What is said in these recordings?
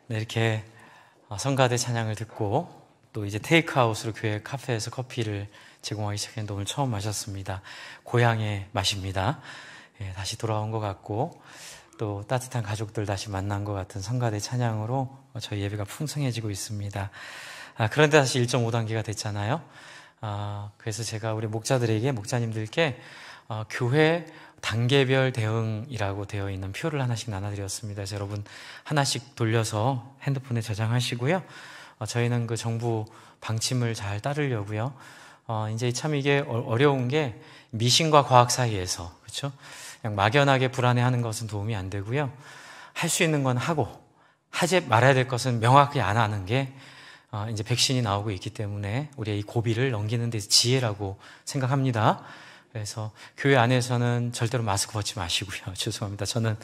네, 이렇게 성가대 찬양을 듣고 또 이제 테이크아웃으로 교회 카페에서 커피를 제공하기 시작했는데 오늘 처음 마셨습니다. 고향의 맛입니다. 예, 다시 돌아온 것 같고 또 따뜻한 가족들 다시 만난 것 같은 성가대 찬양으로 저희 예배가 풍성해지고 있습니다. 그런데 다시 1.5단계가 됐잖아요. 그래서 제가 우리 목자님들께 교회 단계별 대응이라고 되어 있는 표를 하나씩 나눠드렸습니다. 그래서 여러분 하나씩 돌려서 핸드폰에 저장하시고요. 저희는 그 정부 방침을 잘 따르려고요. 이제 참 이게 어려운 게 미신과 과학 사이에서, 그렇죠? 그냥 막연하게 불안해하는 것은 도움이 안 되고요. 할 수 있는 건 하고, 하지 말아야 될 것은 명확히 안 하는 게 이제 백신이 나오고 있기 때문에 우리의 이 고비를 넘기는 데 지혜라고 생각합니다. 그래서 교회 안에서는 절대로 마스크 벗지 마시고요. 죄송합니다. 저는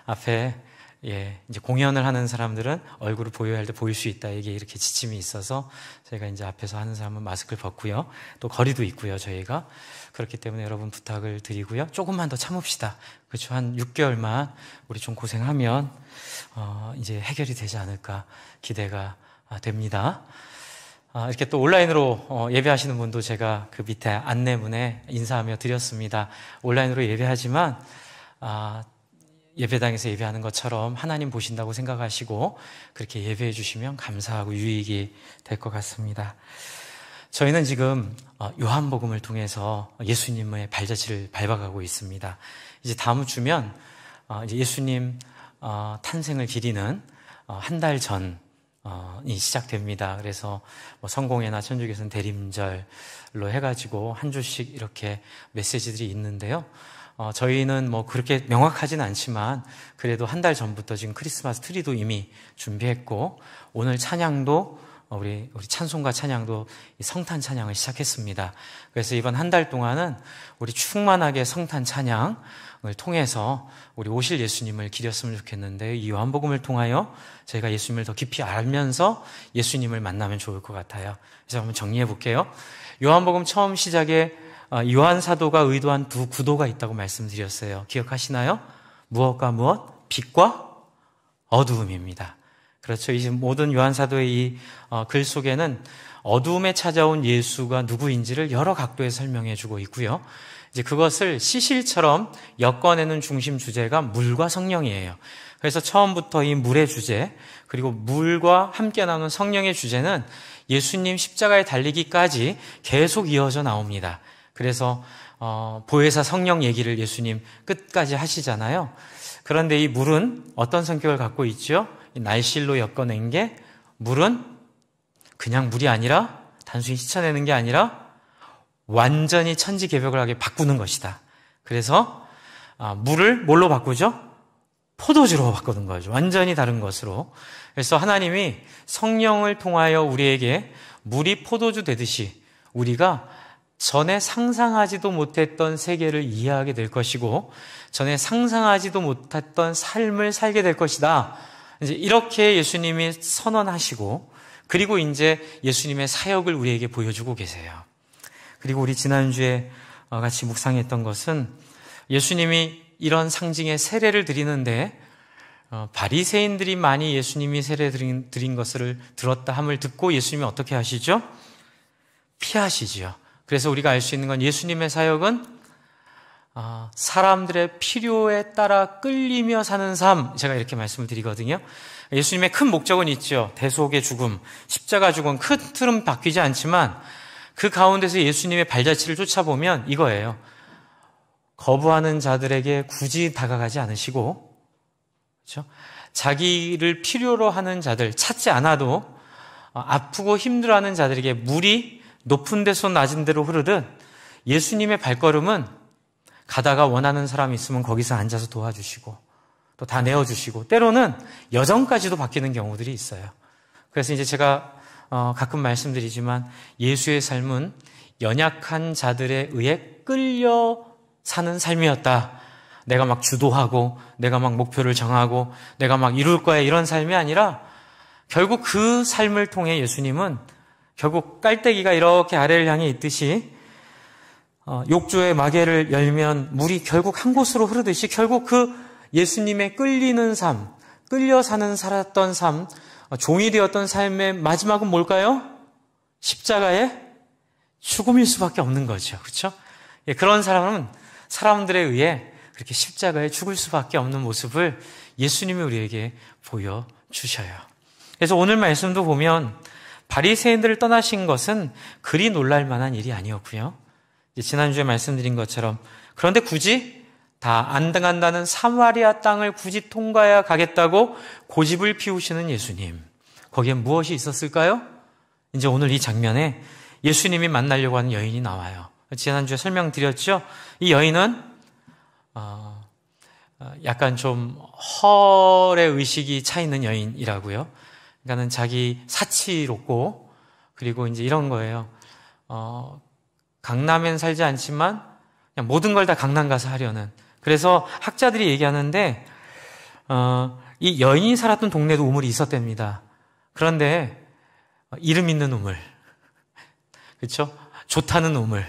앞에 이제 공연을 하는 사람들은 얼굴을 보여야 할 때 보일 수 있다. 이게 이렇게 지침이 있어서 저희가 이제 앞에서 하는 사람은 마스크를 벗고요. 또 거리도 있고요. 저희가 그렇기 때문에 여러분 부탁을 드리고요. 조금만 더 참읍시다. 그렇죠? 한 6개월만 우리 좀 고생하면 이제 해결이 되지 않을까 기대가 됩니다. 이렇게 또 온라인으로 예배하시는 분도 제가 그 밑에 안내문에 인사하며 드렸습니다. 온라인으로 예배하지만 예배당에서 예배하는 것처럼 하나님 보신다고 생각하시고 그렇게 예배해 주시면 감사하고 유익이 될 것 같습니다. 저희는 지금 요한복음을 통해서 예수님의 발자취를 밟아가고 있습니다. 이제 다음 주면 이제 예수님 탄생을 기리는 한 달 전 이 시작됩니다. 그래서 뭐 성공회나 천주교에서는 대림절로 해가지고 한 주씩 이렇게 메시지들이 있는데요. 저희는 뭐 그렇게 명확하진 않지만 그래도 한 달 전부터 지금 크리스마스 트리도 이미 준비했고 오늘 찬양도 우리 찬송가 찬양도 성탄 찬양을 시작했습니다. 그래서 이번 한 달 동안은 우리 충만하게 성탄 찬양을 통해서 우리 오실 예수님을 기렸으면 좋겠는데 이 요한복음을 통하여 저희가 예수님을 더 깊이 알면서 예수님을 만나면 좋을 것 같아요. 그래서 한번 정리해 볼게요. 요한복음 처음 시작에 요한 사도가 의도한 두 구도가 있다고 말씀드렸어요. 기억하시나요? 무엇과 무엇? 빛과 어두움입니다. 그렇죠. 이 모든 요한 사도의 이 글 속에는 어두움에 찾아온 예수가 누구인지를 여러 각도에서 설명해 주고 있고요. 이제 그것을 시실처럼 엮어내는 중심 주제가 물과 성령이에요. 그래서 처음부터 이 물의 주제, 그리고 물과 함께 나오는 성령의 주제는 예수님 십자가에 달리기까지 계속 이어져 나옵니다. 그래서 보혜사 성령 얘기를 예수님 끝까지 하시잖아요. 그런데 이 물은 어떤 성격을 갖고 있죠? 날실로 엮어낸 게 물은 그냥 물이 아니라 단순히 씻어내는 게 아니라 완전히 천지개벽하게 바꾸는 것이다. 그래서 물을 뭘로 바꾸죠? 포도주로 바꾸는 거죠. 완전히 다른 것으로. 그래서 하나님이 성령을 통하여 우리에게 물이 포도주 되듯이 우리가 전에 상상하지도 못했던 세계를 이해하게 될 것이고 전에 상상하지도 못했던 삶을 살게 될 것이다. 이제 이렇게 예수님이 선언하시고 그리고 이제 예수님의 사역을 우리에게 보여주고 계세요. 그리고 우리 지난주에 같이 묵상했던 것은 예수님이 이런 상징의 세례를 드리는데 바리새인들이 많이 예수님이 세례 드린 것을 들었다 함을 듣고 예수님이 어떻게 하시죠? 피하시지요. 그래서 우리가 알 수 있는 건 예수님의 사역은 사람들의 필요에 따라 끌리며 사는 삶, 제가 이렇게 말씀을 드리거든요. 예수님의 큰 목적은 있죠. 대속의 죽음, 십자가 죽음, 큰 틀은 바뀌지 않지만 그 가운데서 예수님의 발자취를 쫓아보면 이거예요. 거부하는 자들에게 굳이 다가가지 않으시고, 그렇죠? 자기를 필요로 하는 자들, 찾지 않아도 아프고 힘들어하는 자들에게 물이 높은 데서 낮은 데로 흐르듯 예수님의 발걸음은 가다가 원하는 사람이 있으면 거기서 앉아서 도와주시고 또 다 내어주시고 때로는 여정까지도 바뀌는 경우들이 있어요. 그래서 이제 제가 가끔 말씀드리지만 예수의 삶은 연약한 자들에 의해 끌려 사는 삶이었다. 내가 막 주도하고 내가 막 목표를 정하고 내가 막 이룰 거야 이런 삶이 아니라 결국 그 삶을 통해 예수님은 결국 깔때기가 이렇게 아래를 향해 있듯이 욕조의 마개를 열면 물이 결국 한 곳으로 흐르듯이 결국 그 예수님의 끌리는 삶, 끌려 살았던 삶, 종이 되었던 삶의 마지막은 뭘까요? 십자가의 죽음일 수밖에 없는 거죠. 그렇죠? 예, 그런 사람은 사람들에 의해 그렇게 십자가에 죽을 수밖에 없는 모습을 예수님이 우리에게 보여주셔요. 그래서 오늘 말씀도 보면 바리새인들을 떠나신 것은 그리 놀랄 만한 일이 아니었고요. 지난주에 말씀드린 것처럼 그런데 굳이 다 안 간다는 사마리아 땅을 굳이 통과해야 가겠다고 고집을 피우시는 예수님. 거기에 무엇이 있었을까요? 이제 오늘 이 장면에 예수님이 만나려고 하는 여인이 나와요. 지난주에 설명드렸죠? 이 여인은 약간 좀 허의 의식이 차 있는 여인이라고요. 그러니까는 자기 사치롭고 그리고 이제 이런 거예요. 강남엔 살지 않지만 그냥 모든 걸 다 강남 가서 하려는. 그래서 학자들이 얘기하는데 이 여인이 살았던 동네도 우물이 있었답니다. 그런데 이름 있는 우물, 그렇죠? 좋다는 우물.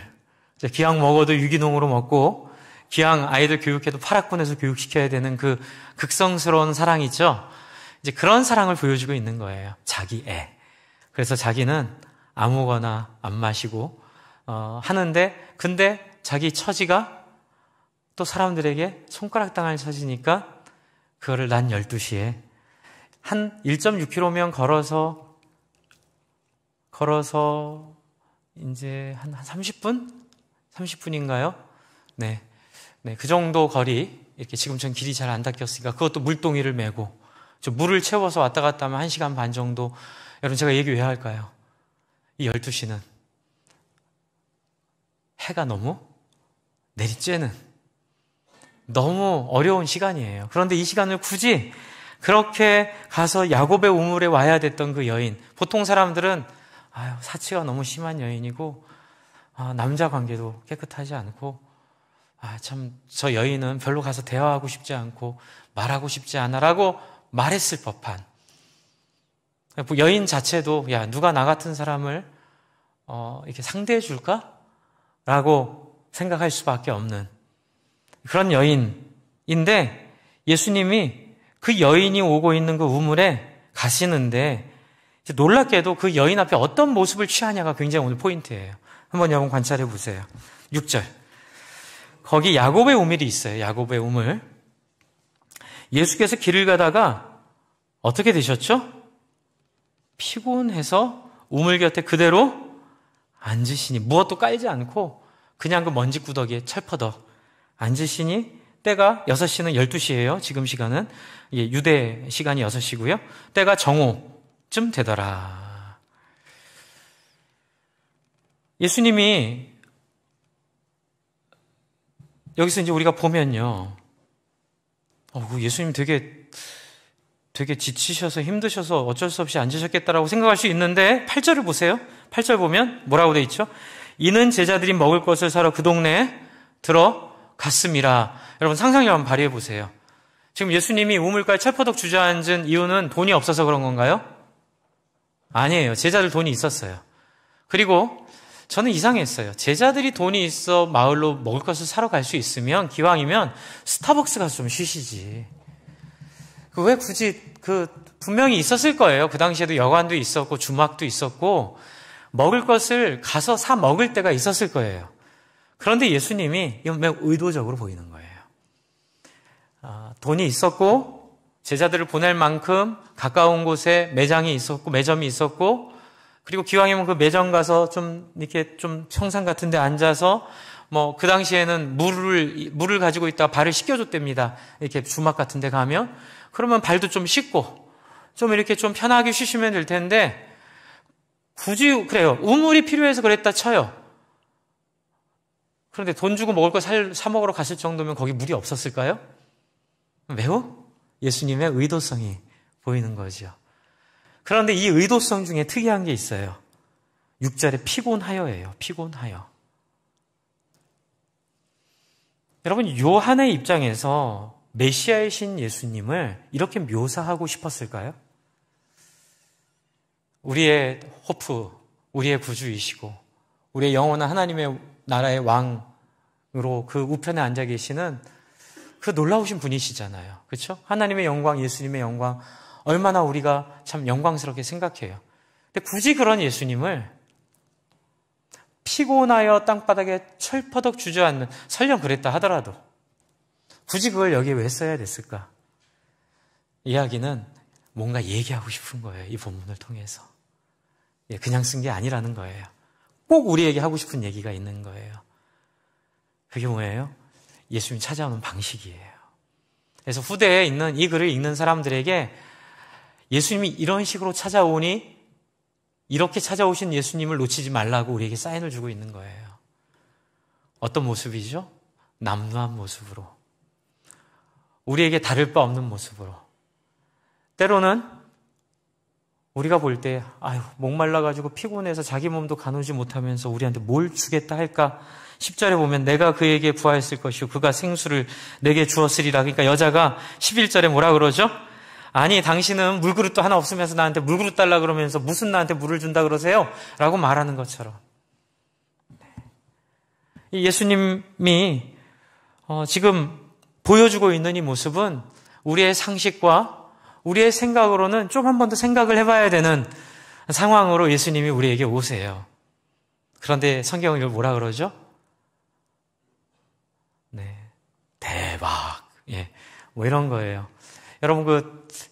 기왕 먹어도 유기농으로 먹고 기왕 아이들 교육해도 파락군에서 교육시켜야 되는 그 극성스러운 사랑이죠. 이제 그런 사랑을 보여주고 있는 거예요. 자기 애. 그래서 자기는 아무거나 안 마시고 하는데 근데 자기 처지가 또 사람들에게 손가락 당할 처지니까 그거를 난 12시에 한 1.6km면 걸어서 이제 한 30분? 30분인가요? 네. 네, 그 정도 거리, 이렇게 지금처럼 길이 잘 안 닦였으니까 그것도 물동이를 메고, 물을 채워서 왔다 갔다 하면 1시간 반 정도. 여러분, 제가 얘기 왜 할까요? 이 12시는 해가 너무 내리쬐는 너무 어려운 시간이에요. 그런데 이 시간을 굳이 그렇게 가서 야곱의 우물에 와야 됐던 그 여인. 보통 사람들은 사치가 너무 심한 여인이고 남자 관계도 깨끗하지 않고 참 저 여인은 별로 가서 대화하고 싶지 않고 말하고 싶지 않아라고 말했을 법한 여인 자체도 야 누가 나 같은 사람을 이렇게 상대해 줄까? 라고 생각할 수밖에 없는 그런 여인인데 예수님이 그 여인이 오고 있는 그 우물에 가시는데 놀랍게도 그 여인 앞에 어떤 모습을 취하냐가 굉장히 오늘 포인트예요. 한번 여러분 관찰해 보세요. 6절. 거기 야곱의 우물이 있어요. 야곱의 우물. 예수께서 길을 가다가 어떻게 되셨죠? 피곤해서 우물 곁에 그대로 앉으시니 무엇도 깔지 않고 그냥 그 먼지구더기에 철퍼덕 앉으시니 때가 6시는 12시예요. 지금 시간은 유대 시간이 6시고요. 때가 정오쯤 되더라. 예수님이 여기서 이제 우리가 보면요. 예수님 되게 지치셔서 힘드셔서 어쩔 수 없이 앉으셨겠다라고 생각할 수 있는데 8절을 보세요. 8절 보면 뭐라고 돼 있죠? 이는 제자들이 먹을 것을 사러 그 동네에 들어갔습니다. 여러분 상상력 한번 발휘해 보세요. 지금 예수님이 우물가에 철퍼덕 주저앉은 이유는 돈이 없어서 그런 건가요? 아니에요. 제자들 돈이 있었어요. 그리고 저는 이상했어요. 제자들이 돈이 있어 마을로 먹을 것을 사러 갈 수 있으면 기왕이면 스타벅스 가서 좀 쉬시지. 왜 굳이 분명히 있었을 거예요. 그 당시에도 여관도 있었고 주막도 있었고 먹을 것을 가서 사 먹을 때가 있었을 거예요. 그런데 예수님이 이건 매우 의도적으로 보이는 거예요. 돈이 있었고 제자들을 보낼 만큼 가까운 곳에 매장이 있었고 매점이 있었고 그리고 기왕이면 그 매점 가서 좀 이렇게 좀 청산 같은 데 앉아서 그 당시에는 물을 가지고 있다가 발을 씻겨줬답니다. 이렇게 주막 같은 데 가면 그러면 발도 좀 씻고 좀 이렇게 좀 편하게 쉬시면 될 텐데 굳이 그래요. 우물이 필요해서 그랬다 쳐요. 그런데 돈 주고 먹을 거 사 먹으러 갔을 정도면 거기 물이 없었을까요? 매우 예수님의 의도성이 보이는 거죠. 그런데 이 의도성 중에 특이한 게 있어요. 6절에 피곤하여예요. 피곤하여. 여러분 요한의 입장에서 메시아이신 예수님을 이렇게 묘사하고 싶었을까요? 우리의 호프, 우리의 구주이시고 우리의 영원한 하나님의 나라의 왕으로 그 우편에 앉아 계시는 그 놀라우신 분이시잖아요. 그렇죠? 하나님의 영광, 예수님의 영광 얼마나 우리가 참 영광스럽게 생각해요. 근데 굳이 그런 예수님을 피곤하여 땅바닥에 철퍼덕 주저앉는, 설령 그랬다 하더라도 굳이 그걸 여기에 왜 써야 됐을까? 이야기는 뭔가 얘기하고 싶은 거예요. 이 본문을 통해서. 그냥 쓴 게 아니라는 거예요. 꼭 우리에게 하고 싶은 얘기가 있는 거예요. 그게 뭐예요? 예수님 찾아오는 방식이에요. 그래서 후대에 있는 이 글을 읽는 사람들에게 예수님이 이런 식으로 찾아오니 이렇게 찾아오신 예수님을 놓치지 말라고 우리에게 사인을 주고 있는 거예요. 어떤 모습이죠? 남루한 모습으로. 우리에게 다를 바 없는 모습으로. 때로는 우리가 볼 때 목말라가지고 피곤해서 자기 몸도 가누지 못하면서 우리한테 뭘 주겠다 할까? 10절에 보면 내가 그에게 부하였을 것이요 그가 생수를 내게 주었으리라. 그러니까 여자가 11절에 뭐라 그러죠? 아니 당신은 물그릇도 하나 없으면서 나한테 물그릇 달라 그러면서 무슨 나한테 물을 준다 그러세요? 라고 말하는 것처럼 예수님이 지금 보여주고 있는 이 모습은 우리의 상식과 우리의 생각으로는 좀 한 번 더 생각을 해봐야 되는 상황으로 예수님이 우리에게 오세요. 그런데 성경은 이걸 뭐라 그러죠? 네, 대박. 뭐 이런 거예요. 여러분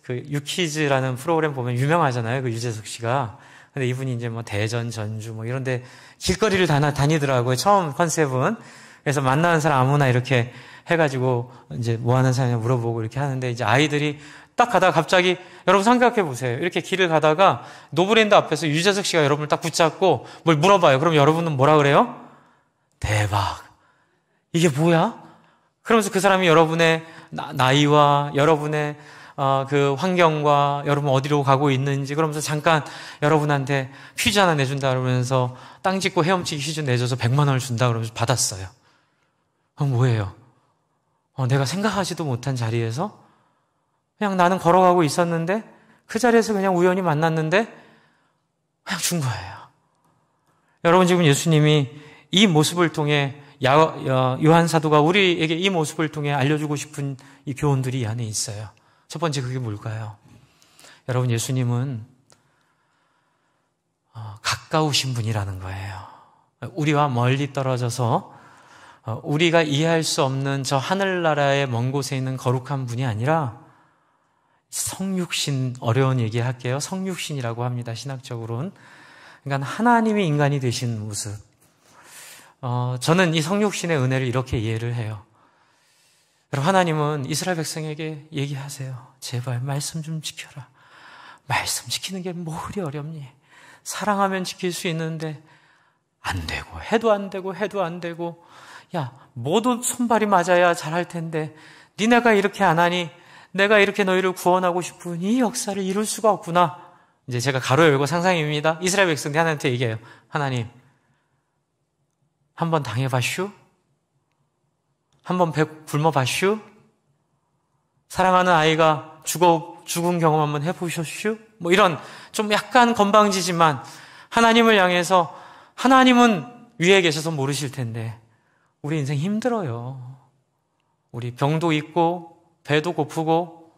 그 유퀴즈라는 프로그램 보면 유명하잖아요. 그 유재석 씨가. 근데 이분이 이제 뭐 대전, 전주 뭐 이런데 길거리를 다니더라고요. 처음 컨셉은. 그래서 만나는 사람 아무나 이렇게 해가지고 이제 뭐 하는 사람이냐 물어보고 이렇게 하는데 이제 아이들이 딱 가다가 갑자기 여러분 생각해 보세요. 이렇게 길을 가다가 노브랜드 앞에서 유재석 씨가 여러분을 딱 붙잡고 뭘 물어봐요. 그럼 여러분은 뭐라 그래요? 대박. 이게 뭐야? 그러면서 그 사람이 여러분의 나이와 여러분의 그 환경과 여러분 어디로 가고 있는지 그러면서 잠깐 여러분한테 퀴즈 하나 내준다 그러면서 땅 짚고 헤엄치기 퀴즈 내줘서 100만 원을 준다 그러면서 받았어요. 그럼 뭐예요? 내가 생각하지도 못한 자리에서 그냥 나는 걸어가고 있었는데 그 자리에서 그냥 우연히 만났는데 그냥 준 거예요. 여러분 지금 예수님이 이 모습을 통해 요한 사도가 우리에게 이 모습을 통해 알려주고 싶은 이 교훈들이 이 안에 있어요. 첫 번째 그게 뭘까요? 여러분 예수님은 가까우신 분이라는 거예요. 우리와 멀리 떨어져서 우리가 이해할 수 없는 저 하늘나라의 먼 곳에 있는 거룩한 분이 아니라 성육신, 어려운 얘기 할게요. 성육신이라고 합니다. 신학적으로는. 그러니까 하나님이 인간이 되신 모습. 저는 이 성육신의 은혜를 이렇게 이해를 해요. 여러분 하나님은 이스라엘 백성에게 얘기하세요. 제발 말씀 좀 지켜라. 말씀 지키는 게 뭐 그리 어렵니? 사랑하면 지킬 수 있는데 안 되고 해도 안 되고 해도 안 되고 야 모두 손발이 맞아야 잘할 텐데 니네가 이렇게 안 하니 내가 이렇게 너희를 구원하고 싶은 이 역사를 이룰 수가 없구나. 이제 제가 가로 열고 상상입니다. 이스라엘 백성들이 하나님한테 얘기해요. 하나님 한번 당해봤슈? 한번 굶어봤슈? 사랑하는 아이가 죽은 경험 한번 해보셨슈? 뭐 이런 좀 약간 건방지지만 하나님을 향해서 하나님은 위에 계셔서 모르실 텐데 우리 인생 힘들어요. 우리 병도 있고 배도 고프고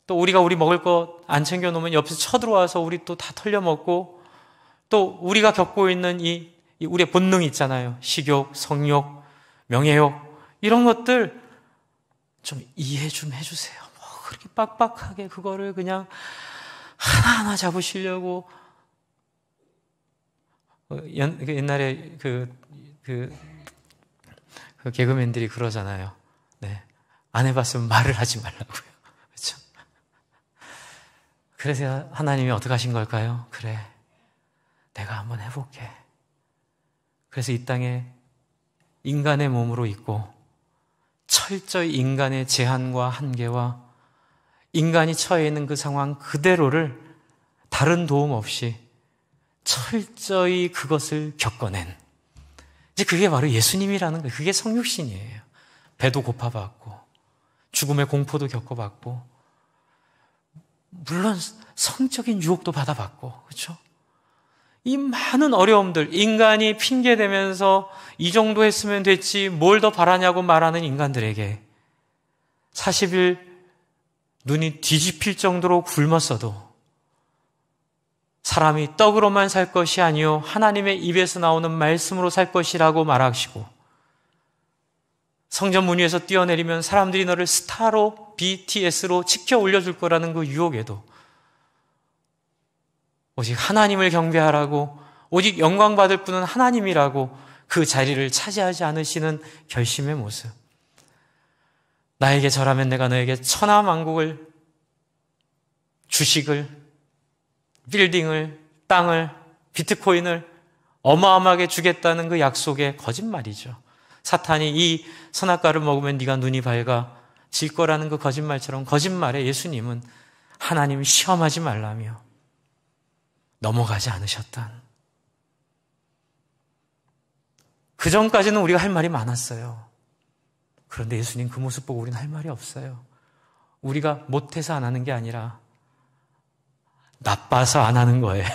또 우리가 우리 먹을 것 안 챙겨놓으면 옆에서 쳐들어와서 우리 또 다 털려먹고 또 우리가 겪고 있는 이 우리의 본능 있잖아요. 식욕, 성욕, 명예욕 이런 것들 좀 이해 좀 해주세요. 뭐 그렇게 빡빡하게 그거를 그냥 하나하나 잡으시려고 옛날에 그 개그맨들이 그러잖아요. 네. 안 해봤으면 말을 하지 말라고요. 그렇죠? 그래서 하나님이 어떻게 하신 걸까요? 그래, 내가 한번 해볼게. 그래서 이 땅에 인간의 몸으로 있고 철저히 인간의 제한과 한계와 인간이 처해 있는 그 상황 그대로를 다른 도움 없이 철저히 그것을 겪어낸 이제 그게 바로 예수님이라는 거예요. 그게 성육신이에요. 배도 고파봤고 죽음의 공포도 겪어봤고 물론 성적인 유혹도 받아봤고 그렇죠? 이 많은 어려움들 인간이 핑계대면서 이 정도 했으면 됐지 뭘 더 바라냐고 말하는 인간들에게 40일 눈이 뒤집힐 정도로 굶었어도 사람이 떡으로만 살 것이 아니요 하나님의 입에서 나오는 말씀으로 살 것이라고 말하시고, 성전 문 위에서 뛰어내리면 사람들이 너를 스타로 BTS로 치켜 올려줄 거라는 그 유혹에도 오직 하나님을 경배하라고, 오직 영광받을 분은 하나님이라고 그 자리를 차지하지 않으시는 결심의 모습. 나에게 절하면 내가 너에게 천하만국을, 주식을, 빌딩을, 땅을, 비트코인을 어마어마하게 주겠다는 그 약속의 거짓말이죠. 사탄이 이 선악과를 먹으면 네가 눈이 밝아질 거라는 그 거짓말처럼, 거짓말에 예수님은 하나님 시험하지 말라며 넘어가지 않으셨던. 그 전까지는 우리가 할 말이 많았어요. 그런데 예수님 그 모습 보고 우리는 할 말이 없어요. 우리가 못해서 안 하는 게 아니라 나빠서 안 하는 거예요.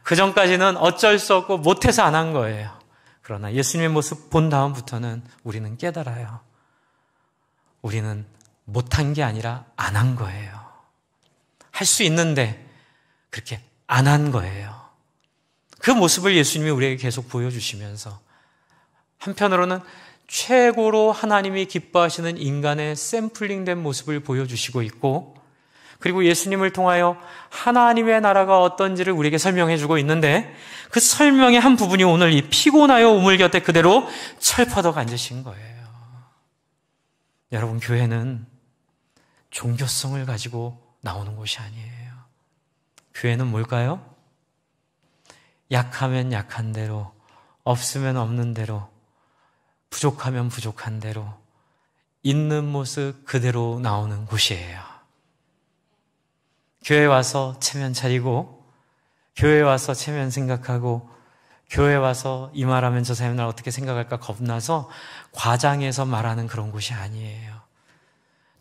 그 전까지는 어쩔 수 없고 못해서 안 한 거예요. 그러나 예수님의 모습 본 다음부터는 우리는 깨달아요. 우리는 못한 게 아니라 안 한 거예요. 할 수 있는데 그렇게 안 한 거예요. 그 모습을 예수님이 우리에게 계속 보여주시면서 한편으로는 최고로 하나님이 기뻐하시는 인간의 샘플링된 모습을 보여주시고 있고, 그리고 예수님을 통하여 하나님의 나라가 어떤지를 우리에게 설명해 주고 있는데, 그 설명의 한 부분이 오늘 이 피곤하여 우물 곁에 그대로 철퍼덕 앉으신 거예요. 여러분, 교회는 종교성을 가지고 나오는 곳이 아니에요. 교회는 뭘까요? 약하면 약한 대로, 없으면 없는 대로, 부족하면 부족한 대로, 있는 모습 그대로 나오는 곳이에요. 교회 와서 체면 차리고, 교회 와서 체면 생각하고, 교회 와서 이 말하면 저 사람이 날 어떻게 생각할까 겁나서 과장해서 말하는 그런 곳이 아니에요.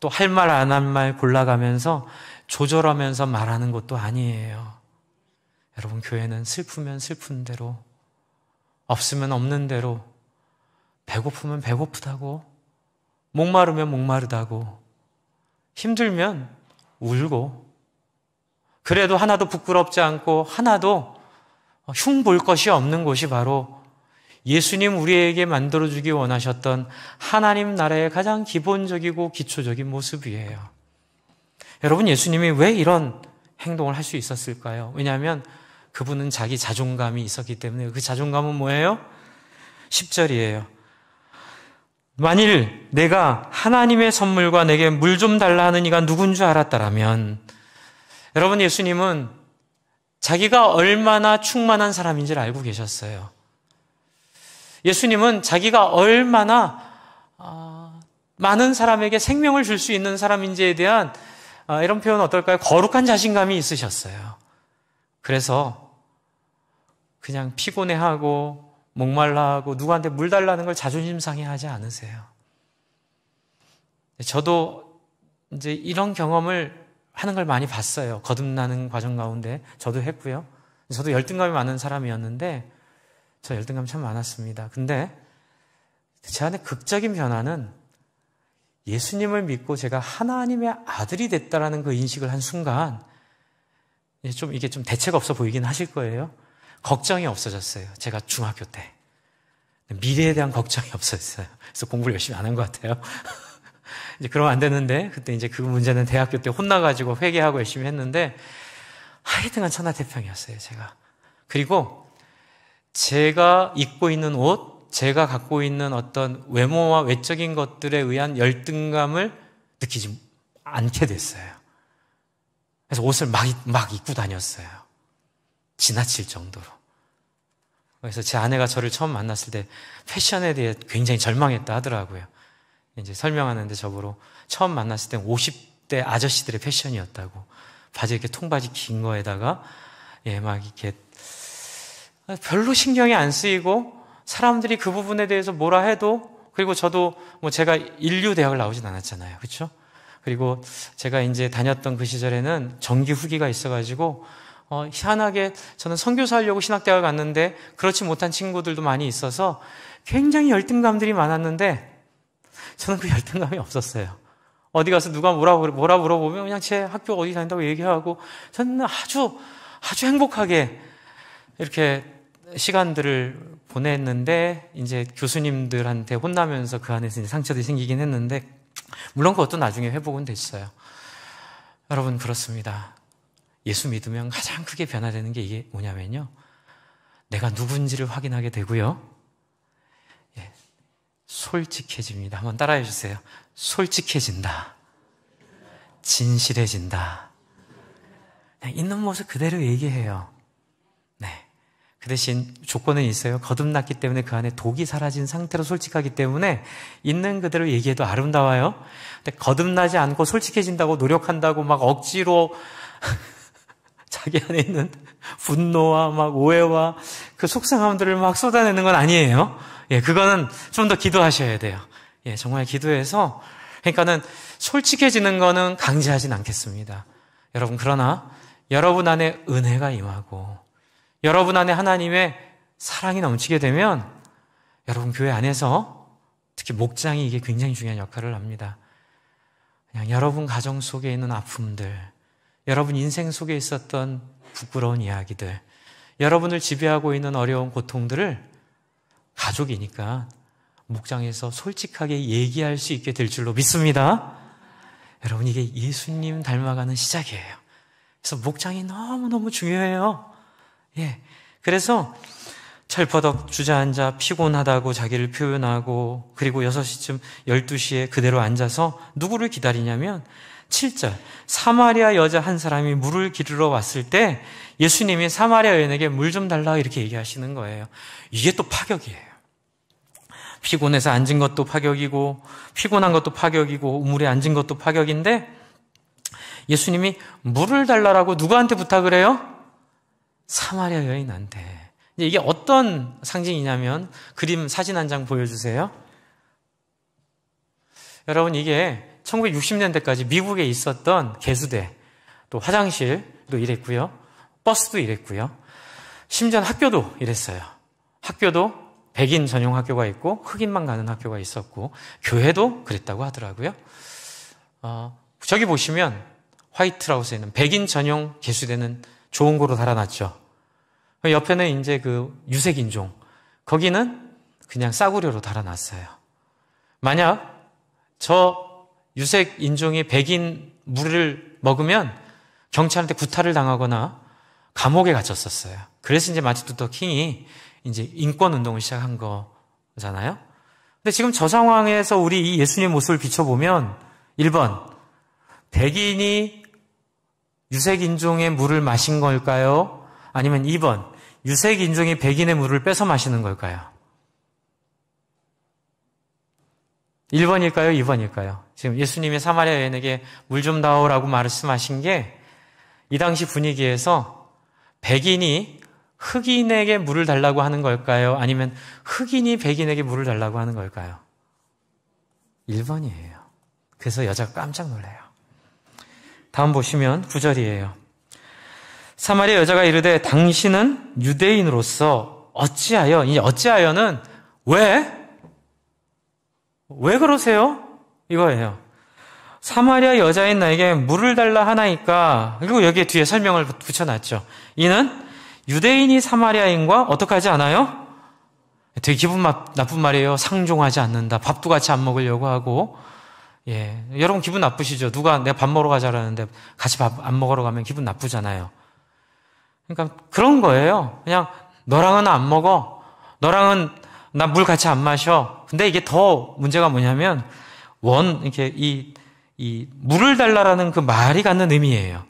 또 할 말 안 한 말 골라가면서 조절하면서 말하는 것도 아니에요. 여러분, 교회는 슬프면 슬픈 대로, 없으면 없는 대로, 배고프면 배고프다고, 목마르면 목마르다고, 힘들면 울고, 그래도 하나도 부끄럽지 않고 하나도 흉볼 것이 없는 곳이 바로 예수님 우리에게 만들어주기 원하셨던 하나님 나라의 가장 기본적이고 기초적인 모습이에요. 여러분, 예수님이 왜 이런 행동을 할 수 있었을까요? 왜냐하면 그분은 자기 자존감이 있었기 때문에. 그 자존감은 뭐예요? 10절이에요. 만일 내가 하나님의 선물과 내게 물 좀 달라 하는 이가 누군 줄 알았다라면, 여러분, 예수님은 자기가 얼마나 충만한 사람인지를 알고 계셨어요. 예수님은 자기가 얼마나 많은 사람에게 생명을 줄 수 있는 사람인지에 대한 이런 표현 어떨까요? 거룩한 자신감이 있으셨어요. 그래서 그냥 피곤해하고 목말라하고 누구한테 물 달라는 걸 자존심 상해하지 않으세요. 저도 이제 이런 경험을 하는 걸 많이 봤어요. 거듭나는 과정 가운데 저도 했고요. 저도 열등감이 많은 사람이었는데, 저 열등감 참 많았습니다. 근데 제 안에 극적인 변화는 예수님을 믿고 제가 하나님의 아들이 됐다라는 그 인식을 한 순간, 이게 좀 대책 없어 보이긴 하실 거예요. 걱정이 없어졌어요. 제가 중학교 때. 미래에 대한 걱정이 없었어요. 그래서 공부를 열심히 안 한 것 같아요. 이제 그러면 안 되는데, 그때 이제 그 문제는 대학교 때 혼나가지고 회개하고 열심히 했는데, 하여튼간 천하태평이었어요, 제가. 그리고 제가 입고 있는 옷, 제가 갖고 있는 어떤 외모와 외적인 것들에 의한 열등감을 느끼지 않게 됐어요. 그래서 옷을 막 입고 다녔어요. 지나칠 정도로. 그래서 제 아내가 저를 처음 만났을 때 패션에 대해 굉장히 절망했다 하더라고요. 이제 설명하는데 저보고 처음 만났을 때 50대 아저씨들의 패션이었다고. 바지 이렇게 통바지 긴 거에다가 막 이렇게 별로 신경이 안 쓰이고 사람들이 그 부분에 대해서 뭐라 해도, 그리고 저도 제가 인류대학을 나오진 않았잖아요. 그렇죠? 그리고 제가 이제 다녔던 그 시절에는 정기 후기가 있어가지고 희한하게 저는 선교사 하려고 신학대학을 갔는데 그렇지 못한 친구들도 많이 있어서 굉장히 열등감들이 많았는데, 저는 그 열등감이 없었어요. 어디 가서 누가 뭐라 물어보면 그냥 제 학교 어디 다닌다고 얘기하고 저는 아주 행복하게 이렇게 시간들을 보냈는데 이제 교수님들한테 혼나면서 그 안에서 이제 상처들이 생기긴 했는데 물론 그것도 나중에 회복은 됐어요. 여러분 그렇습니다. 예수 믿으면 가장 크게 변화되는 게 이게 뭐냐면요. 내가 누군지를 확인하게 되고요. 솔직해집니다. 한번 따라해 주세요. 솔직해진다. 진실해진다. 그냥 있는 모습 그대로 얘기해요. 네. 그 대신 조건은 있어요. 거듭났기 때문에 그 안에 독이 사라진 상태로 솔직하기 때문에 있는 그대로 얘기해도 아름다워요. 근데 거듭나지 않고 솔직해진다고 노력한다고 막 억지로 자기 안에 있는 분노와 막 오해와 그 속상함들을 막 쏟아내는 건 아니에요. 그거는 좀 더 기도하셔야 돼요. 정말 기도해서, 그러니까는 솔직해지는 거는 강제하진 않겠습니다. 여러분, 그러나 여러분 안에 은혜가 임하고 여러분 안에 하나님의 사랑이 넘치게 되면 여러분 교회 안에서 특히 목장이 이게 굉장히 중요한 역할을 합니다. 그냥 여러분 가정 속에 있는 아픔들, 여러분 인생 속에 있었던 부끄러운 이야기들, 여러분을 지배하고 있는 어려운 고통들을 가족이니까 목장에서 솔직하게 얘기할 수 있게 될 줄로 믿습니다. 여러분 이게 예수님 닮아가는 시작이에요. 그래서 목장이 너무너무 중요해요. 그래서 철퍼덕 주저앉아 피곤하다고 자기를 표현하고 그리고 6시쯤 12시에 그대로 앉아서 누구를 기다리냐면 7절 사마리아 여자 한 사람이 물을 기르러 왔을 때 예수님이 사마리아 여인에게 물 좀 달라 이렇게 얘기하시는 거예요. 이게 또 파격이에요. 피곤해서 앉은 것도 파격이고 피곤한 것도 파격이고 우물에 앉은 것도 파격인데 예수님이 물을 달라라고 누구한테 부탁을 해요? 사마리아 여인한테. 이게 어떤 상징이냐면 그림 사진 한 장 보여주세요. 여러분 이게 1960년대까지 미국에 있었던 개수대, 또 화장실도 이랬고요. 버스도 이랬고요. 심지어 학교도 이랬어요. 학교도 백인 전용 학교가 있고 흑인만 가는 학교가 있었고 교회도 그랬다고 하더라고요. 저기 보시면 화이트하우스에는 백인 전용 개수대는 좋은 거로 달아놨죠. 옆에는 이제 그 유색인종, 거기는 그냥 싸구려로 달아놨어요. 만약 저 유색인종이 백인 물을 먹으면 경찰한테 구타를 당하거나 감옥에 갇혔었어요. 그래서 이제 마틴 루터 킹이 이제 인권 운동을 시작한 거잖아요. 근데 지금 저 상황에서 우리 이 예수님 모습을 비춰보면 1번, 백인이 유색인종의 물을 마신 걸까요? 아니면 2번, 유색인종이 백인의 물을 뺏어 마시는 걸까요? 1번일까요? 2번일까요? 지금 예수님이 사마리아 여인에게 물 좀 다오라고 말씀하신 게 이 당시 분위기에서 백인이 흑인에게 물을 달라고 하는 걸까요? 아니면 흑인이 백인에게 물을 달라고 하는 걸까요? 1번이에요. 그래서 여자가 깜짝 놀라요. 다음 보시면 9절이에요. 사마리아 여자가 이르되 당신은 유대인으로서 어찌하여, 이 어찌하여는 왜 그러세요? 이거예요. 사마리아 여자인 나에게 물을 달라 하나이까. 그리고 여기에 뒤에 설명을 붙여놨죠. 이는 유대인이 사마리아인과 어떻게 하지 않아요? 되게 기분 나쁜 말이에요. 상종하지 않는다. 밥도 같이 안 먹으려고 하고. 여러분 기분 나쁘시죠? 누가 내가 밥 먹으러 가자라는데 같이 밥 안 먹으러 가면 기분 나쁘잖아요. 그러니까 그런 거예요. 그냥 너랑은 안 먹어. 너랑은 나 물 같이 안 마셔. 근데 이게 더 문제가 뭐냐면 이렇게 이 물을 달라라는 그 말이 갖는 의미예요.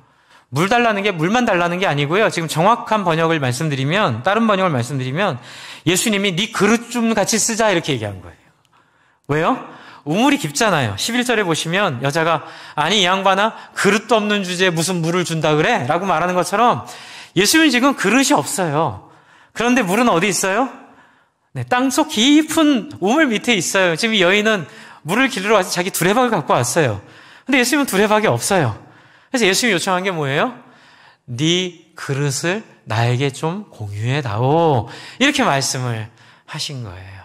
물 달라는 게 물만 달라는 게 아니고요. 지금 정확한 번역을 말씀드리면, 다른 번역을 말씀드리면 예수님이 네 그릇 좀 같이 쓰자 이렇게 얘기한 거예요. 왜요? 우물이 깊잖아요. 11절에 보시면 여자가 아니 이 양반아 그릇도 없는 주제에 무슨 물을 준다 그래? 라고 말하는 것처럼 예수님은 지금 그릇이 없어요. 그런데 물은 어디 있어요? 땅속 깊은 우물 밑에 있어요. 지금 이 여인은 물을 기르러 와서 자기 두레박을 갖고 왔어요. 근데 예수님은 두레박이 없어요. 그래서 예수님이 요청한 게 뭐예요? 네 그릇을 나에게 좀 공유해 다오. 이렇게 말씀을 하신 거예요.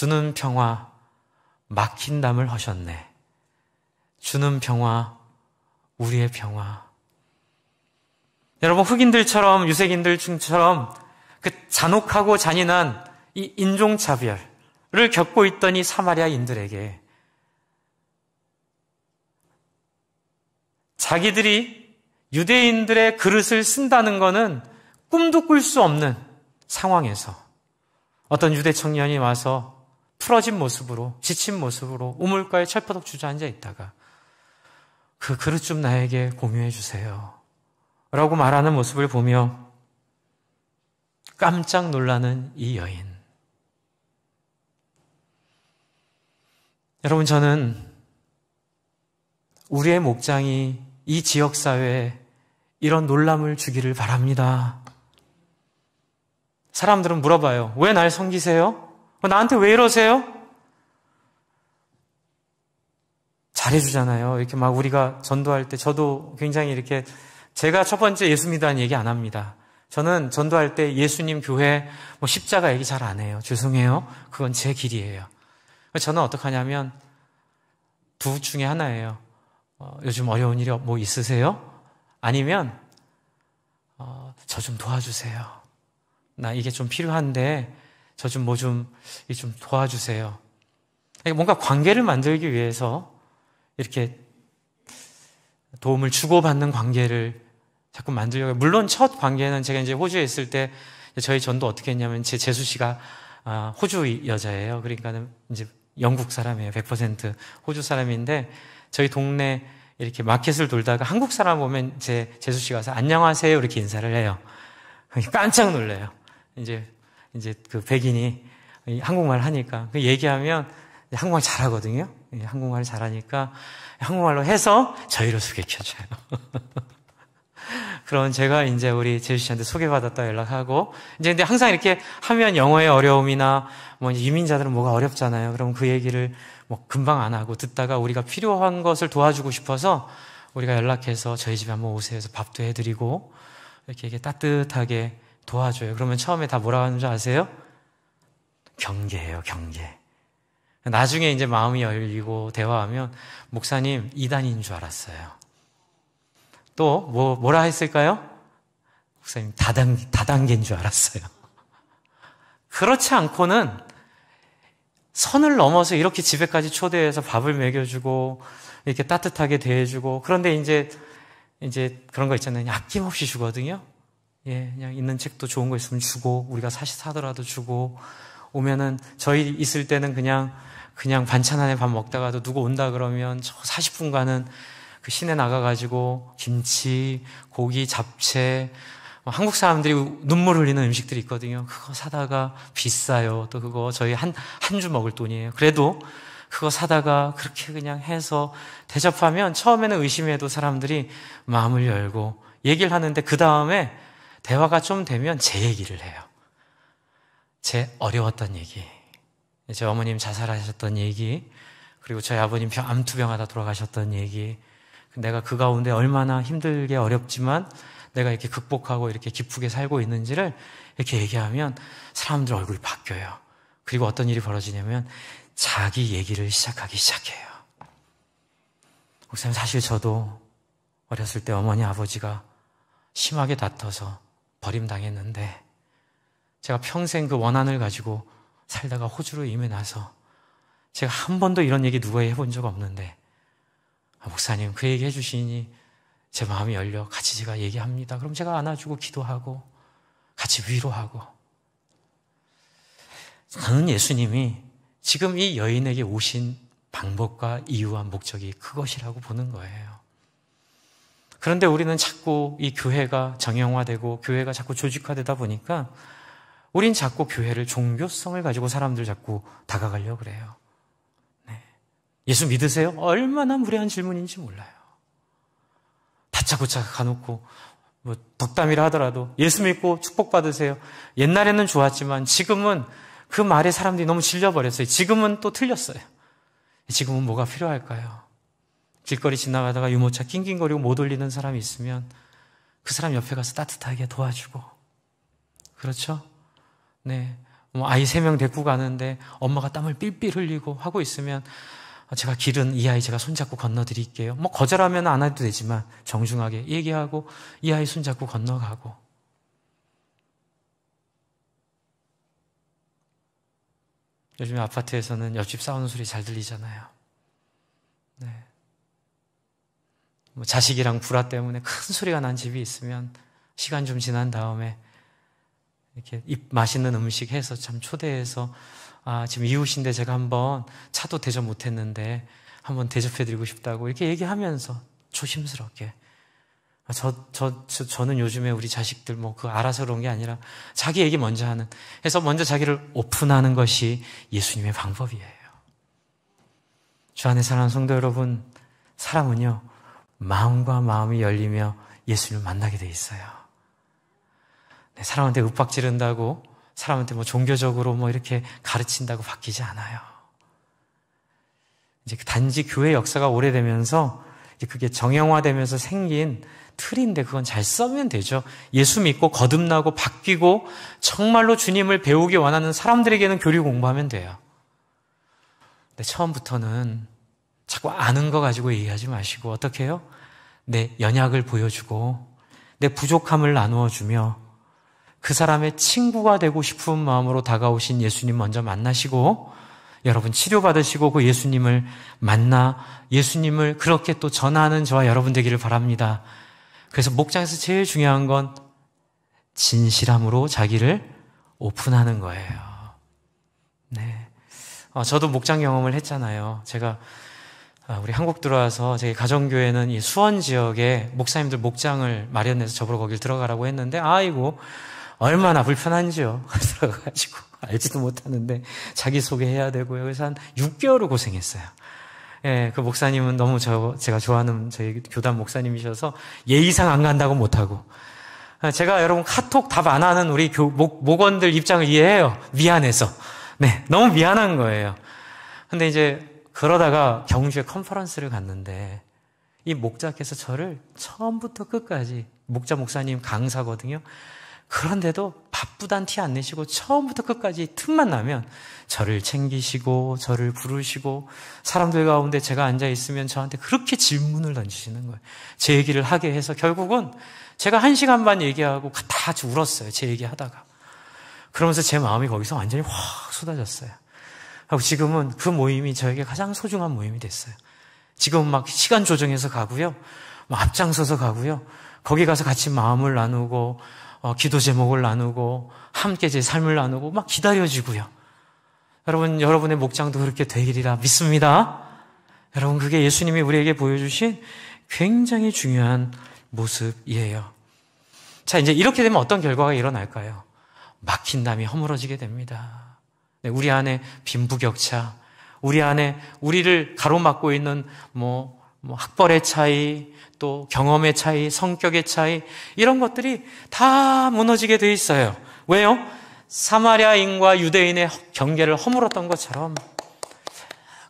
주는 평화 막힌 담을 하셨네. 주는 평화 우리의 평화. 여러분, 흑인들처럼 유색인들처럼 그 잔혹하고 잔인한 이 인종차별을 겪고 있던 이 사마리아인들에게 자기들이 유대인들의 그릇을 쓴다는 것은 꿈도 꿀 수 없는 상황에서 어떤 유대 청년이 와서 풀어진 모습으로, 지친 모습으로 우물가에 철퍼덕 주저앉아 있다가 그 그릇 좀 나에게 공유해 주세요 라고 말하는 모습을 보며 깜짝 놀라는 이 여인. 여러분, 저는 우리의 목장이 이 지역사회에 이런 놀람을 주기를 바랍니다. 사람들은 물어봐요. 왜 날 섬기세요? 나한테 왜 이러세요? 잘해주잖아요. 이렇게 막 우리가 전도할 때 저도 굉장히 이렇게 제가 첫 번째 예수 믿으라는 얘기 안 합니다. 저는 전도할 때 예수님 교회 십자가 얘기 잘 안 해요. 죄송해요. 그건 제 길이에요. 저는 어떻게 하냐면 두 중에 하나예요. 요즘 어려운 일이 뭐 있으세요? 아니면 저 좀 도와주세요. 나 이게 좀 필요한데 저 좀 좀 도와주세요. 뭔가 관계를 만들기 위해서 이렇게 도움을 주고받는 관계를 자꾸 만들려고. 물론 첫 관계는 제가 이제 호주에 있을 때 저희 전도 어떻게 했냐면 제 재수 씨가 호주 여자예요. 그러니까는 이제 영국 사람이에요. 100% 호주 사람인데 저희 동네 이렇게 마켓을 돌다가 한국 사람 보면 제 재수 씨가 와서 안녕하세요 이렇게 인사를 해요. 깜짝 놀래요. 이제 그 백인이 한국말 하니까 그 얘기하면 한국말 잘하거든요. 한국말 잘하니까 한국말로 해서 저희로 소개시켜줘요. 그럼 제가 이제 우리 재수 씨한테 소개받았다 연락하고, 이제 근데 항상 이렇게 하면 영어의 어려움이나 뭐 이민자들은 뭐가 어렵잖아요. 그럼 그 얘기를 뭐 금방 안 하고 듣다가 우리가 필요한 것을 도와주고 싶어서 우리가 연락해서 저희 집에 한번 오세요 해서 밥도 해드리고 이렇게 따뜻하게 도와줘요. 그러면 처음에 다 뭐라고 하는 줄 아세요? 경계예요, 경계. 나중에 이제 마음이 열리고 대화하면 목사님 이단인 줄 알았어요. 또 뭐라 했을까요? 목사님 다단계인 줄 알았어요. 그렇지 않고는 선을 넘어서 이렇게 집에까지 초대해서 밥을 먹여주고 이렇게 따뜻하게 대해주고, 그런데 이제 그런 거 있잖아요. 아낌없이 주거든요. 예, 그냥 있는 책도 좋은 거 있으면 주고, 우리가 사더라도 주고, 오면은 저희 있을 때는 그냥 반찬 안에 밥 먹다가도 누구 온다 그러면 저 40분간은 그 시내 나가가지고 김치, 고기, 잡채, 한국 사람들이 눈물 흘리는 음식들이 있거든요. 그거 사다가 비싸요. 또 그거 저희 한 주 먹을 돈이에요. 그래도 그거 사다가 그렇게 그냥 해서 대접하면 처음에는 의심해도 사람들이 마음을 열고 얘기를 하는데, 그 다음에 대화가 좀 되면 제 얘기를 해요. 제 어려웠던 얘기, 제 어머님 자살하셨던 얘기, 그리고 저희 아버님 암투병하다 돌아가셨던 얘기, 내가 그 가운데 얼마나 힘들게 어렵지만 내가 이렇게 극복하고 이렇게 기쁘게 살고 있는지를 이렇게 얘기하면 사람들 얼굴이 바뀌어요. 그리고 어떤 일이 벌어지냐면 자기 얘기를 시작하기 시작해요. 목사님, 사실 저도 어렸을 때 어머니 아버지가 심하게 다퉈서 버림당했는데 제가 평생 그 원한을 가지고 살다가 호주로 이민 나서 제가 한 번도 이런 얘기 누구에게 해본 적 없는데 목사님 그 얘기 해주시니 제 마음이 열려 같이 제가 얘기합니다. 그럼 제가 안아주고 기도하고 같이 위로하고. 저는 예수님이 지금 이 여인에게 오신 방법과 이유와 목적이 그것이라고 보는 거예요. 그런데 우리는 자꾸 이 교회가 정형화되고 교회가 자꾸 조직화되다 보니까 우린 자꾸 교회를 종교성을 가지고 사람들 자꾸 다가가려고 그래요. 네. 예수 믿으세요? 얼마나 무례한 질문인지 몰라요. 다짜고짜 가놓고 뭐 덕담이라 하더라도 예수 믿고 축복받으세요. 옛날에는 좋았지만 지금은 그 말에 사람들이 너무 질려버렸어요. 지금은 또 틀렸어요. 지금은 뭐가 필요할까요? 길거리 지나가다가 유모차 낑낑거리고 못 올리는 사람이 있으면 그 사람 옆에 가서 따뜻하게 도와주고, 그렇죠? 네, 아이 3명 데리고 가는데 엄마가 땀을 삘삘 흘리고 하고 있으면 제가 길은 이 아이 제가 손잡고 건너드릴게요. 거절하면 안 해도 되지만 정중하게 얘기하고 이 아이 손잡고 건너가고. 요즘에 아파트에서는 옆집 싸우는 소리 잘 들리잖아요. 네. 자식이랑 불화 때문에 큰 소리가 난 집이 있으면 시간 좀 지난 다음에 이렇게 맛있는 음식 해서 참 초대해서 지금 이웃인데 제가 한번 차도 대접 못했는데 한번 대접해드리고 싶다고 이렇게 얘기하면서 조심스럽게 저는 요즘에 우리 자식들 알아서 그런 게 아니라 자기 얘기 먼저 하는 해서 먼저 자기를 오픈하는 것이 예수님의 방법이에요. 주 안에 사랑하는 성도 여러분, 사람은요 마음과 마음이 열리며 예수님을 만나게 돼 있어요. 네, 사람한테 윽박 지른다고 사람한테 종교적으로 이렇게 가르친다고 바뀌지 않아요. 이제 단지 교회 역사가 오래되면서 이제 그게 정형화되면서 생긴 틀인데 그건 잘 써면 되죠. 예수 믿고 거듭나고 바뀌고 정말로 주님을 배우기 원하는 사람들에게는 교리 공부하면 돼요. 근데 처음부터는 자꾸 아는 거 가지고 얘기하지 마시고 어떻게 해요? 내 연약을 보여주고 내 부족함을 나누어주며 그 사람의 친구가 되고 싶은 마음으로 다가오신 예수님 먼저 만나시고 여러분 치료받으시고 그 예수님을 만나 예수님을 그렇게 또 전하는 저와 여러분 되기를 바랍니다. 그래서 목장에서 제일 중요한 건 진실함으로 자기를 오픈하는 거예요. 네, 저도 목장 경험을 했잖아요. 제가 우리 한국 들어와서 제 가정교회는 이 수원 지역에 목사님들 목장을 마련해서 저보러 거길 들어가라고 했는데 아이고 얼마나 불편한지요. 들어가가지고 알지도 못하는데 자기소개해야 되고요. 그래서 한 6개월을 고생했어요. 예, 그 목사님은 너무 제가 좋아하는 저희 교단 목사님이셔서 예의상 안 간다고 못하고 제가 여러분 카톡 답 안 하는 우리 목원들 입장을 이해해요. 미안해서. 네, 너무 미안한 거예요. 근데 이제 그러다가 경주에 컨퍼런스를 갔는데 이 목자께서 저를 처음부터 끝까지 목사님 강사거든요. 그런데도 바쁘단 티 안 내시고 처음부터 끝까지 틈만 나면 저를 챙기시고 저를 부르시고 사람들 가운데 제가 앉아있으면 저한테 그렇게 질문을 던지시는 거예요. 제 얘기를 하게 해서 결국은 제가 1시간 반 얘기하고 다 같이 울었어요. 제 얘기하다가. 그러면서 제 마음이 거기서 완전히 확 쏟아졌어요. 하고 지금은 그 모임이 저에게 가장 소중한 모임이 됐어요. 지금은 막 시간 조정해서 가고요. 앞장서서 가고요. 거기 가서 같이 마음을 나누고 기도 제목을 나누고 함께 제 삶을 나누고 막 기다려지고요. 여러분, 여러분의 목장도 그렇게 되리라 믿습니다. 여러분, 그게 예수님이 우리에게 보여주신 굉장히 중요한 모습이에요. 자, 이제 이렇게 되면 어떤 결과가 일어날까요? 막힌 담이 허물어지게 됩니다. 네, 우리 안에 빈부격차, 우리 안에 우리를 가로막고 있는 학벌의 차이, 또 경험의 차이, 성격의 차이 이런 것들이 다 무너지게 돼 있어요. 왜요? 사마리아인과 유대인의 경계를 허물었던 것처럼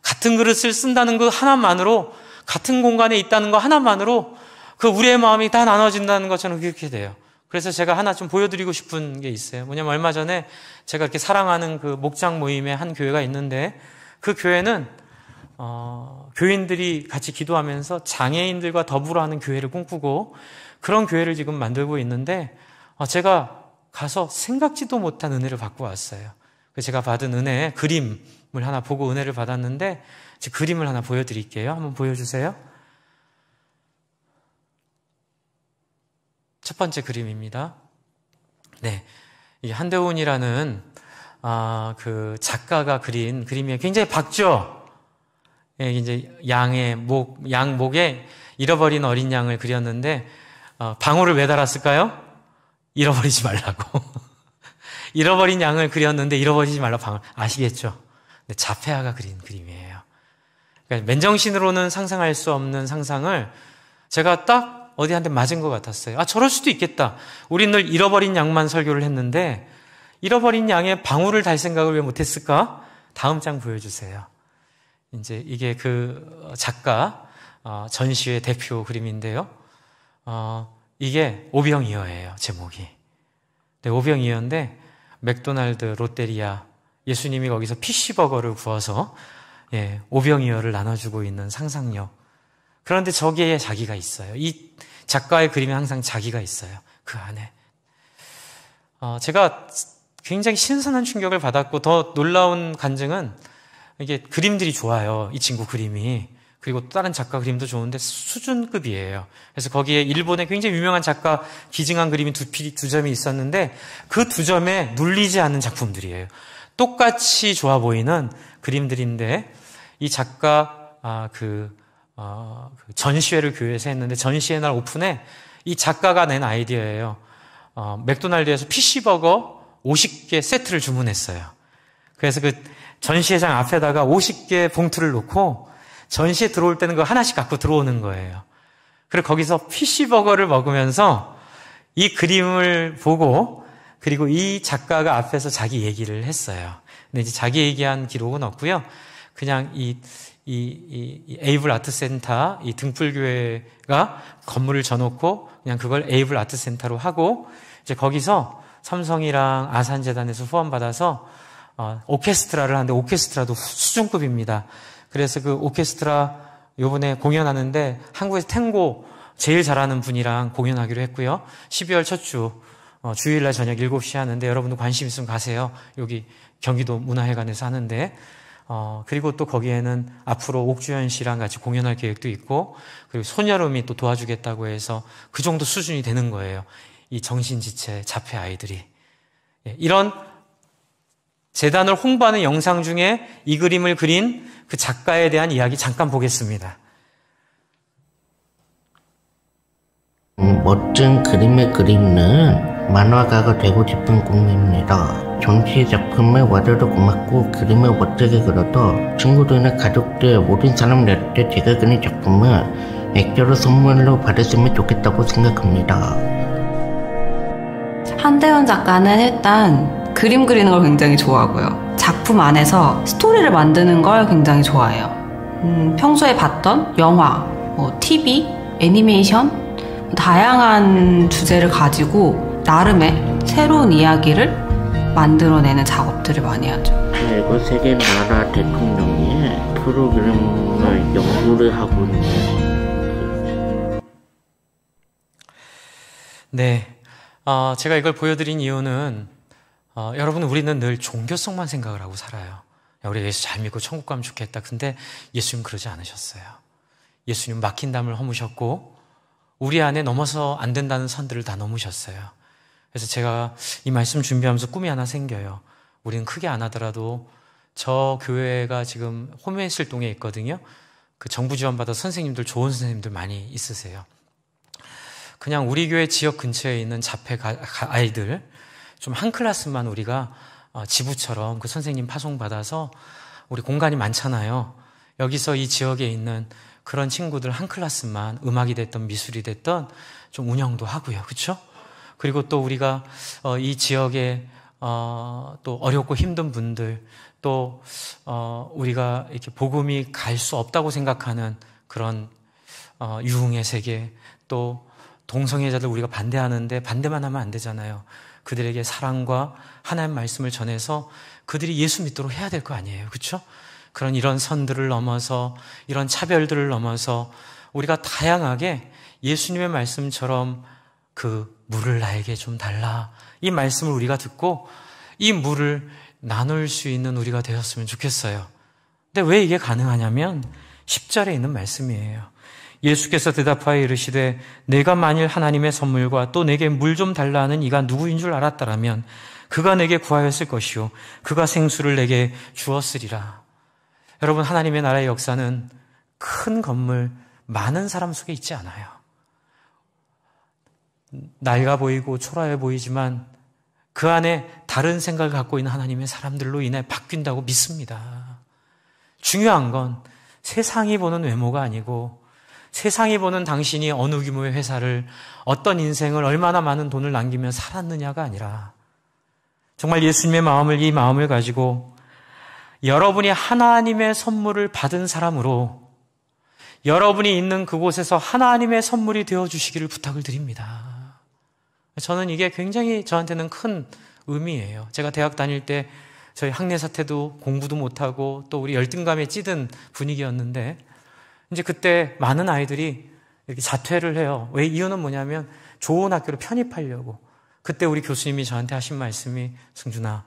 같은 그릇을 쓴다는 것 하나만으로 같은 공간에 있다는 것 하나만으로 그 우리의 마음이 다 나눠진다는 것처럼 그렇게 돼요. 그래서 제가 하나 좀 보여드리고 싶은 게 있어요. 뭐냐면 얼마 전에 제가 이렇게 사랑하는 그 목장 모임에 한 교회가 있는데 그 교회는 교인들이 같이 기도하면서 장애인들과 더불어 하는 교회를 꿈꾸고 그런 교회를 지금 만들고 있는데 제가 가서 생각지도 못한 은혜를 받고 왔어요. 그래서 제가 받은 은혜, 그림을 하나 보고 은혜를 받았는데 제 그림을 하나 보여드릴게요. 한번 보여주세요. 첫 번째 그림입니다. 네, 이 한대훈이라는 그 작가가 그린 그림이 굉장히 밝죠. 예, 이제 양목에 잃어버린 어린 양을 그렸는데 방울을 왜 달았을까요? 잃어버리지 말라고. 잃어버린 양을 그렸는데 잃어버리지 말라고 방울. 아시겠죠? 네, 자폐아가 그린 그림이에요. 그러니까 맨정신으로는 상상할 수 없는 상상을 제가 딱 어디 한 대 맞은 것 같았어요. 저럴 수도 있겠다. 우린 늘 잃어버린 양만 설교를 했는데 잃어버린 양에 방울을 달 생각을 왜 못했을까? 다음 장 보여주세요. 이제 이게 그 작가 전시회 대표 그림인데요. 이게 오병이어예요, 제목이. 네, 오병이어인데 맥도날드, 롯데리아, 예수님이 거기서 피쉬버거를 구워서 오병이어를 나눠주고 있는 상상력. 그런데 저기에 자기가 있어요. 이 작가의 그림에 항상 자기가 있어요. 그 안에. 제가 굉장히 신선한 충격을 받았고 더 놀라운 간증은 이게 그림들이 좋아요. 이 친구 그림이. 그리고 또 다른 작가 그림도 좋은데 수준급이에요. 그래서 거기에 일본의 굉장히 유명한 작가 기증한 그림이 두 점이 있었는데 그 두 점에 눌리지 않는 작품들이에요. 똑같이 좋아 보이는 그림들인데 이 작가 그 전시회를 교회에서 했는데 전시회 날 오픈에 이 작가가 낸 아이디어예요. 맥도날드에서 피쉬버거 50개 세트를 주문했어요. 그래서 그 전시회장 앞에다가 50개 봉투를 놓고 전시에 들어올 때는 그거 하나씩 갖고 들어오는 거예요. 그리고 거기서 피쉬버거를 먹으면서 이 그림을 보고 그리고 이 작가가 앞에서 자기 얘기를 했어요. 근데 이제 자기 얘기한 기록은 없고요. 그냥 이 에이블 아트센터, 이 등불교회가 건물을 져놓고 그냥 그걸 에이블 아트센터로 하고 이제 거기서 삼성이랑 아산재단에서 후원받아서 오케스트라를 하는데 오케스트라도 수준급입니다. 그래서 그 오케스트라 요번에 공연하는데 한국에서 탱고 제일 잘하는 분이랑 공연하기로 했고요. 12월 첫 주 주일날 저녁 7시에 하는데 여러분도 관심 있으면 가세요. 여기 경기도 문화회관에서 하는데 그리고 또 거기에는 앞으로 옥주현 씨랑 같이 공연할 계획도 있고 그리고 손여름이 또 도와주겠다고 해서 그 정도 수준이 되는 거예요. 이 정신지체 자폐 아이들이. 이런 재단을 홍보하는 영상 중에 이 그림을 그린 그 작가에 대한 이야기 잠깐 보겠습니다. 멋진 그림을 그리는 만화가가 되고 싶은 꿈입니다. 전시 작품을 와줘도 고맙고 그림을 멋지게 그려도 친구들이나 가족들 모든 사람들한테 제가 그린 작품을 액자로 선물로 받았으면 좋겠다고 생각합니다. 한대원 작가는 일단 그림 그리는 걸 굉장히 좋아하고요. 작품 안에서 스토리를 만드는 걸 굉장히 좋아해요. 평소에 봤던 영화, TV, 애니메이션 다양한 주제를 가지고 나름의 새로운 이야기를 만들어내는 작업들을 많이 하죠. 그리고 세계 나라 대통령이 프로그램을 연구를 하고 있는. 네, 제가 이걸 보여드린 이유는 여러분 우리는 늘 종교성만 생각을 하고 살아요. 야, 우리 예수 잘 믿고 천국 가면 좋겠다. 근데 예수님 그러지 않으셨어요. 예수님 막힌 담을 허무셨고 우리 안에 넘어서 안 된다는 선들을 다 넘으셨어요. 그래서 제가 이 말씀 준비하면서 꿈이 하나 생겨요. 우리는 크게 안 하더라도 저 교회가 지금 호메실동에 있거든요. 그 정부 지원받아 선생님들 좋은 선생님들 많이 있으세요. 그냥 우리 교회 지역 근처에 있는 자폐 아이들 좀 한 클래스만 우리가 지부처럼 그 선생님 파송받아서 우리 공간이 많잖아요. 여기서 이 지역에 있는 그런 친구들 한 클래스만 음악이 됐던 미술이 됐던 좀 운영도 하고요. 그렇죠? 그리고 또 우리가 이 지역에 또 어렵고 힘든 분들 또 우리가 이렇게 복음이 갈 수 없다고 생각하는 그런 유흥의 세계 또 동성애자들 우리가 반대하는데 반대만 하면 안 되잖아요. 그들에게 사랑과 하나님 말씀을 전해서 그들이 예수 믿도록 해야 될 거 아니에요. 그렇죠? 그런 이런 선들을 넘어서 이런 차별들을 넘어서 우리가 다양하게 예수님의 말씀처럼 그 물을 나에게 좀 달라 이 말씀을 우리가 듣고 이 물을 나눌 수 있는 우리가 되었으면 좋겠어요. 근데 왜 이게 가능하냐면 10절에 있는 말씀이에요. 예수께서 대답하여 이르시되 내가 만일 하나님의 선물과 또 내게 물 좀 달라 하는 이가 누구인 줄 알았다라면 그가 내게 구하였을 것이요 그가 생수를 내게 주었으리라. 여러분 하나님의 나라의 역사는 큰 건물 많은 사람 속에 있지 않아요. 낡아 보이고 초라해 보이지만 그 안에 다른 생각을 갖고 있는 하나님의 사람들로 인해 바뀐다고 믿습니다. 중요한 건 세상이 보는 외모가 아니고 세상이 보는 당신이 어느 규모의 회사를 어떤 인생을 얼마나 많은 돈을 남기며 살았느냐가 아니라 정말 예수님의 마음을 이 마음을 가지고 여러분이 하나님의 선물을 받은 사람으로 여러분이 있는 그곳에서 하나님의 선물이 되어주시기를 부탁을 드립니다. 저는 이게 굉장히 저한테는 큰 의미예요. 제가 대학 다닐 때 저희 학내 사태도 공부도 못하고 또 우리 열등감에 찌든 분위기였는데 이제 그때 많은 아이들이 이렇게 자퇴를 해요. 왜? 이유는 뭐냐면 좋은 학교로 편입하려고. 그때 우리 교수님이 저한테 하신 말씀이 승준아,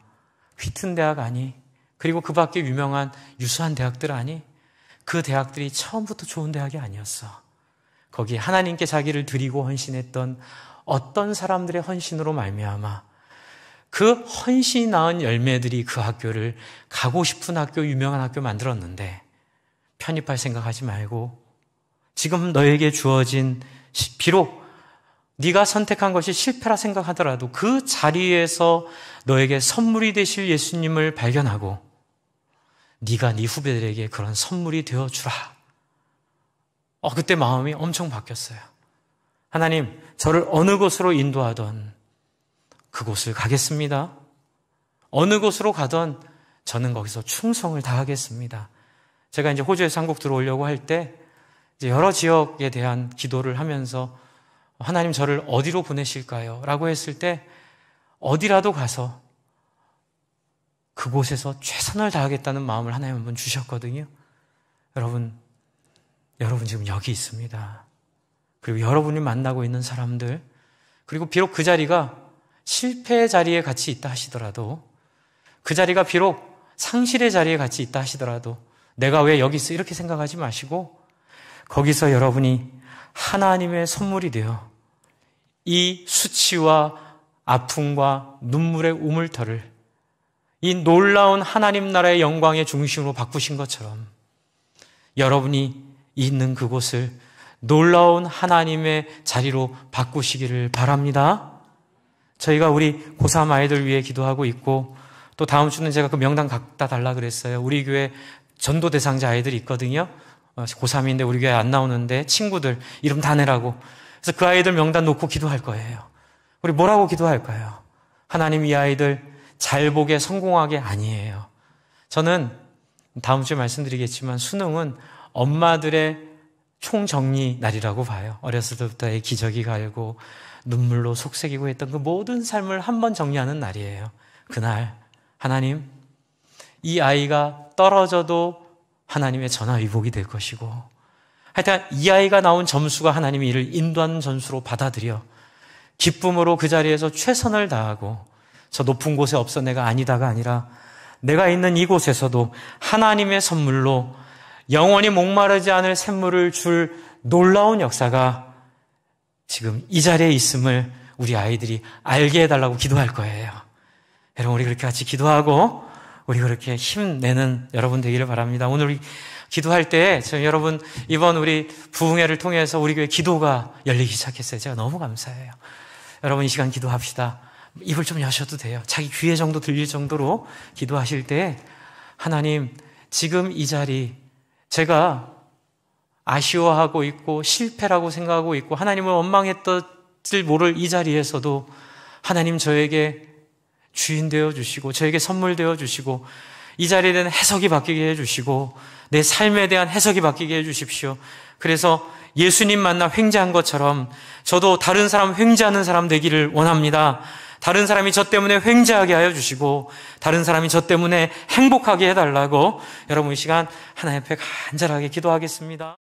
휘튼 대학 아니? 그리고 그 밖에 유명한 유수한 대학들 아니? 그 대학들이 처음부터 좋은 대학이 아니었어. 거기에 하나님께 자기를 드리고 헌신했던 어떤 사람들의 헌신으로 말미암아 그 헌신이 낳은 열매들이 그 학교를 가고 싶은 학교, 유명한 학교 만들었는데 편입할 생각하지 말고 지금 너에게 주어진 비록 네가 선택한 것이 실패라 생각하더라도 그 자리에서 너에게 선물이 되실 예수님을 발견하고 네가 네 후배들에게 그런 선물이 되어주라. 그때 마음이 엄청 바뀌었어요. 하나님, 저를 어느 곳으로 인도하던 그곳을 가겠습니다. 어느 곳으로 가던 저는 거기서 충성을 다하겠습니다. 제가 이제 호주에서 한국 들어오려고 할 때 이제 여러 지역에 대한 기도를 하면서 하나님 저를 어디로 보내실까요? 라고 했을 때 어디라도 가서 그곳에서 최선을 다하겠다는 마음을 하나님 한번 주셨거든요. 여러분 지금 여기 있습니다. 그리고 여러분이 만나고 있는 사람들, 그리고 비록 그 자리가 실패의 자리에 같이 있다 하시더라도, 그 자리가 비록 상실의 자리에 같이 있다 하시더라도 내가 왜 여기 있어? 이렇게 생각하지 마시고 거기서 여러분이 하나님의 선물이 되어 이 수치와 아픔과 눈물의 우물터를 이 놀라운 하나님 나라의 영광의 중심으로 바꾸신 것처럼 여러분이 있는 그곳을 놀라운 하나님의 자리로 바꾸시기를 바랍니다. 저희가 우리 고3 아이들 위해 기도하고 있고 또 다음 주는 제가 그 명단 갖다 달라 그랬어요. 우리 교회 전도 대상자 아이들이 있거든요. 고3인데 우리 교회 안 나오는데 친구들 이름 다 내라고. 그래서 그 아이들 명단 놓고 기도할 거예요. 우리 뭐라고 기도할까요? 하나님 이 아이들 잘 보게 성공하게 아니에요. 저는 다음 주에 말씀드리겠지만 수능은 엄마들의 총정리 날이라고 봐요. 어렸을 때부터의 기저귀 갈고 눈물로 속삭이고 했던 그 모든 삶을 한번 정리하는 날이에요. 그날 하나님, 이 아이가 떨어져도 하나님의 전화위복이 될 것이고 하여튼 이 아이가 나온 점수가 하나님이 이를 인도하는 점수로 받아들여 기쁨으로 그 자리에서 최선을 다하고 저 높은 곳에 없어 내가 아니다가 아니라 내가 있는 이곳에서도 하나님의 선물로 영원히 목마르지 않을 샘물을 줄 놀라운 역사가 지금 이 자리에 있음을 우리 아이들이 알게 해달라고 기도할 거예요. 여러분 우리 그렇게 같이 기도하고 우리 그렇게 힘내는 여러분 되기를 바랍니다. 오늘 우리 기도할 때 여러분 이번 우리 부흥회를 통해서 우리 교회 기도가 열리기 시작했어요. 제가 너무 감사해요. 여러분 이 시간 기도합시다. 입을 좀 여셔도 돼요. 자기 귀에 정도 들릴 정도로 기도하실 때 하나님 지금 이 자리 제가 아쉬워하고 있고 실패라고 생각하고 있고 하나님을 원망했던지 모를 이 자리에서도 하나님 저에게 주인 되어주시고 저에게 선물 되어주시고 이 자리에 대한 해석이 바뀌게 해주시고 내 삶에 대한 해석이 바뀌게 해주십시오. 그래서 예수님 만나 횡재한 것처럼 저도 다른 사람 횡재하는 사람 되기를 원합니다. 다른 사람이 저 때문에 횡재하게 하여 주시고 다른 사람이 저 때문에 행복하게 해달라고 여러분 이 시간 하나님 앞에 간절하게 기도하겠습니다.